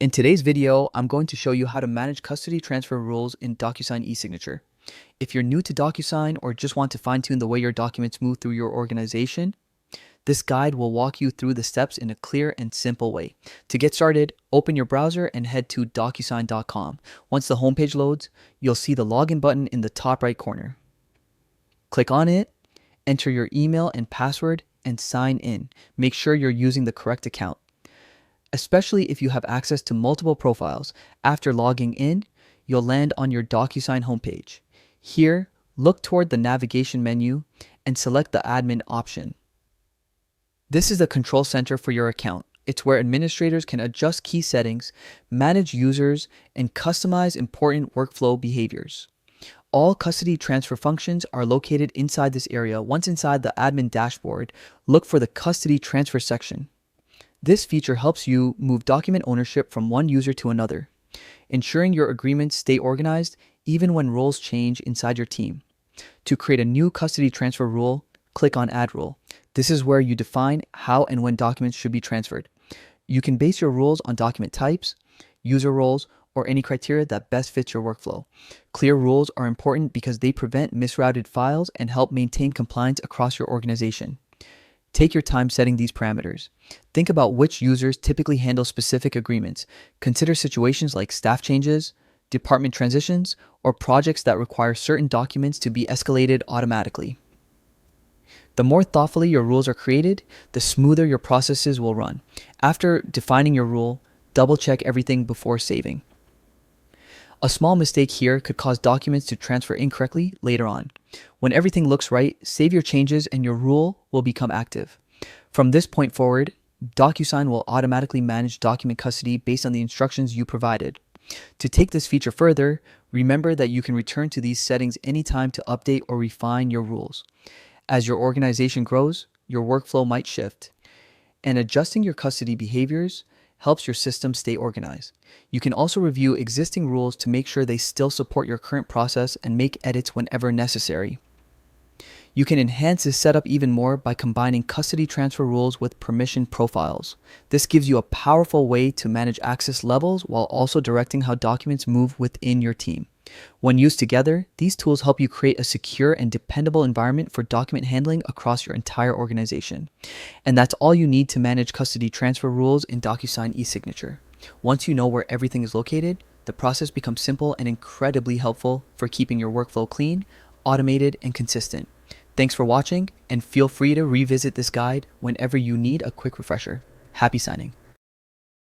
In today's video, I'm going to show you how to manage custody transfer rules in Docusign Esignature. If you're new to Docusign or just want to fine-tune the way your documents move through your organization, this guide will walk you through the steps in a clear and simple way. To get started, open your browser and head to docusign.com. Once the homepage loads, you'll see the login button in the top right corner. Click on it, enter your email and password, and sign in. Make sure you're using the correct account. Especially if you have access to multiple profiles. After logging in, you'll land on your Docusign homepage. Here, look toward the navigation menu and select the admin option. This is the control center for your account. It's where administrators can adjust key settings, manage users, and customize important workflow behaviors. All custody transfer functions are located inside this area. Once inside the admin dashboard, look for the custody transfer section. This feature helps you move document ownership from one user to another, ensuring your agreements stay organized even when roles change inside your team. To create a new custody transfer rule, click on Add Rule. This is where you define how and when documents should be transferred. You can base your rules on document types, user roles, or any criteria that best fits your workflow. Clear rules are important because they prevent misrouted files and help maintain compliance across your organization. Take your time setting these parameters. Think about which users typically handle specific agreements. Consider situations like staff changes, department transitions, or projects that require certain documents to be escalated automatically. The more thoughtfully your rules are created, the smoother your processes will run. After defining your rule, double-check everything before saving. A small mistake here could cause documents to transfer incorrectly later on. When everything looks right, save your changes and your rule will become active. From this point forward, Docusign will automatically manage document custody based on the instructions you provided. To take this feature further, remember that you can return to these settings anytime to update or refine your rules. As your organization grows, your workflow might shift, and adjusting your custody behaviors helps your system stay organized. You can also review existing rules to make sure they still support your current process and make edits whenever necessary. You can enhance this setup even more by combining custody transfer rules with permission profiles. This gives you a powerful way to manage access levels while also directing how documents move within your team. When used together, these tools help you create a secure and dependable environment for document handling across your entire organization. And that's all you need to manage custody transfer rules in Docusign Esignature. Once you know where everything is located, the process becomes simple and incredibly helpful for keeping your workflow clean, automated, and consistent. Thanks for watching, and feel free to revisit this guide whenever you need a quick refresher. Happy signing.